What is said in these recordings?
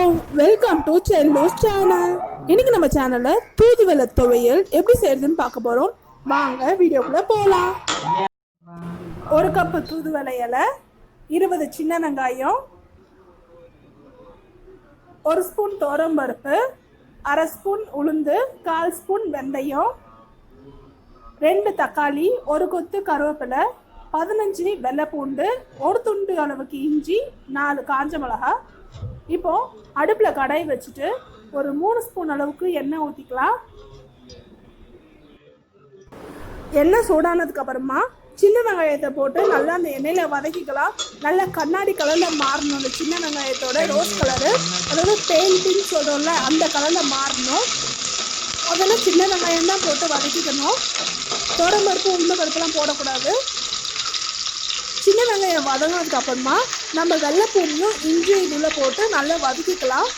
Welcome to செல்லூஸ் channel. இன்னைக்கு நம்ம சேனல்ல தூதுவளை துவையல் எப்படி செய்யறதுன்னு பார்க்க போறோம். வாங்க வீடியோக்குள்ள போகலாம். ஒரு கப்பு தூதுவளை இலை, 20 சின்ன வெங்காயம், 1 ஸ்பூன் துவரம்பருப்பு, 1/2 ஸ்பூன் உளுந்து, 1/4 ஸ்பூன் வெந்தயம், 2 தக்காளி, 1 கொத்து கருவேப்பிலை, 15 வெள்ளைப்பூண்டு, 1 துண்டு அளவுக்கு இஞ்சி, 4 காஞ்ச மிளகாய். இப்போ அடுப்பில் கடாய் வச்சுட்டு ஒரு 3 ஸ்பூன் அளவுக்கு எண்ணெய் ஊற்றிக்கலாம். எண்ணெய் சூடானதுக்கு அப்புறமா சின்ன வெங்காயத்தை போட்டு நல்லா அந்த எண்ணெயில் வதக்கிக்கலாம். நல்லா கண்ணாடி கலரில் மாறணும். அந்த சின்ன வெங்காயத்தோட ரோஸ் கலரு, அதாவது பெயிண்டிங் சொல்கிறோம்ல, அந்த கலரில் மாறணும். அதெல்லாம் சின்ன வெங்காயம் தான் போட்டு வதக்கிக்கணும். துவரம்பருப்பு உளுந்து பருப்புலாம் போடக்கூடாது. சின்ன வெங்காயம் வதங்கினதுக்கு அப்புறமா நம்ம வெள்ளைப்பூண்டையும் இஞ்சியும் இதில் போட்டு நல்லா வதக்கிக்கலாம்.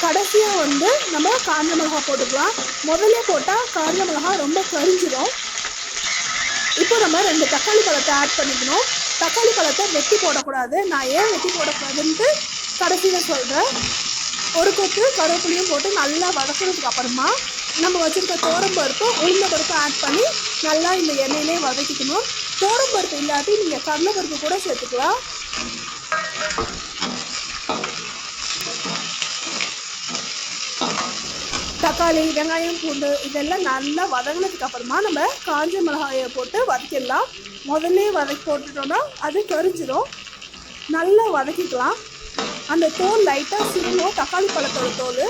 கடைசியாக நம்ம காஞ்ச மிளகாய் போட்டுக்கலாம். முதல்ல போட்டால் காஞ்ச மிளகாய் ரொம்ப கரிஞ்சிடும். இப்போ நம்ம 2 தக்காளி பழத்தை ஆட் பண்ணிக்கணும். தக்காளி பழத்தை வெட்டி போடக்கூடாது. நான் ஏன் வெட்டி போடக்கூடாதுன்ட்டு கடைசியில் சொல்கிறேன். 1 கொத்து கருவேப்பிலையும் போட்டு நல்லா வதக்கினதுக்கு அப்புறமா நம்ம வச்சுருக்க துவரம்பருப்பு உளுந்த பருப்பு ஆட் பண்ணி நல்லா இந்த எண்ணெயிலே வதக்கிக்கணும். துவரம்பருப்பு இல்லாட்டி நீங்கள் கடலைப்பருப்பு கூட சேர்த்துக்கலாம். தக்காளி, வெங்காயம், பூண்டு இதெல்லாம் நல்லா வதங்கினதுக்கு அப்புறமா நம்ம காஞ்ச மிளகாயை போட்டு வதக்கிடலாம். முதல்ல வதக்கி போட்டுட்டோம்னா அது கரிஞ்சிடும். நல்லா வதக்கிக்கலாம். அந்த தோல் லைட்டாக சிறுமும். தக்காளி பழத்தோட தோல்.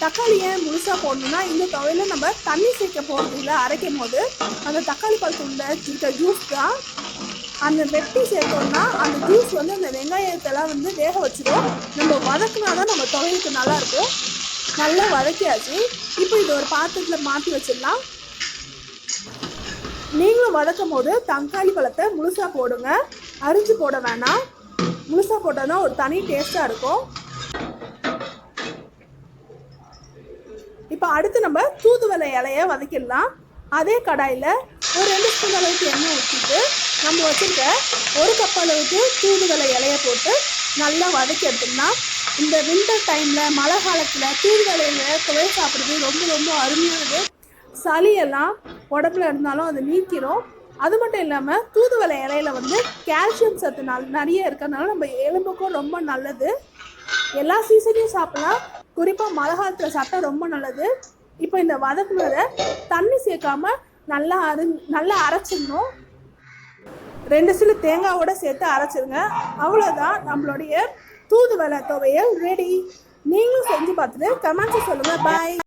தக்காளி ஏன் முழுசாக போடணும்னா இந்த துவையில் நம்ம தண்ணி சேர்க்க போகிறது இல்லை. அரைக்கும் போது அந்த தக்காளி பழத்துள்ள இருக்க ஜூஸ் தான் அந்த வெட்டி சேர்த்தோம்னா அந்த ஜூஸ் அந்த வெங்காயத்தெல்லாம் வேக வச்சிடும். நம்ம வதக்குனா தான் நம்ம துவையலுக்கு நல்லாயிருக்கும். நல்லா வதக்கியாச்சு. இப்போ இது ஒரு பாத்திரத்தில் மாற்றி வச்சிடலாம். நீங்களும் வதக்கும் போது தக்காளி பழத்தை முழுசாக போடுங்க. அரிஞ்சு போட வேணாம். முழுசாக போட்டோன்னா ஒரு தனி டேஸ்ட்டாக இருக்கும். இப்போ அடுத்து நம்ம தூதுவளை இலையை வதக்கிடலாம். அதே கடாயில் ஒரு 2 ஸ்பூன் அளவுக்கு எண்ணெய் ஊற்றிட்டு நம்ம வச்சுருக்க 1 கப் அளவுக்கு தூதுவளை இலையை போட்டு நல்லா வதக்கி எடுத்துக்கலாம். இந்த வின்டர் டைமில், மழை காலத்தில் தூதுவளையில் துவையல் சாப்பிட்றது ரொம்ப ரொம்ப அருமையானது. சளியெல்லாம் உடம்புல இருந்தாலும் அது நீக்கிடும். அது மட்டும் இல்லாமல் தூதுவளை இலையில கால்சியம் சத்து நிறைய இருக்கிறதுனால நம்ம எலும்புக்கும் ரொம்ப நல்லது. எல்லா சீசனையும் சாப்பிடலாம். குறிப்பாக மழை காலத்தில் சாப்பிட்டா ரொம்ப நல்லது. இப்போ இந்த வதக்குனதை தண்ணி சேர்க்காம நல்லா அரைச்சிடணும். 2 சிலு தேங்காவோட சேர்த்து அரைச்சிருங்க. அவ்வளோதான், நம்மளுடைய தூதுவளை துவையல் ரெடி. நீங்களும் செஞ்சு பார்த்துட்டு கமெண்ட்ஸ் சொல்லுங்கள். பாய்.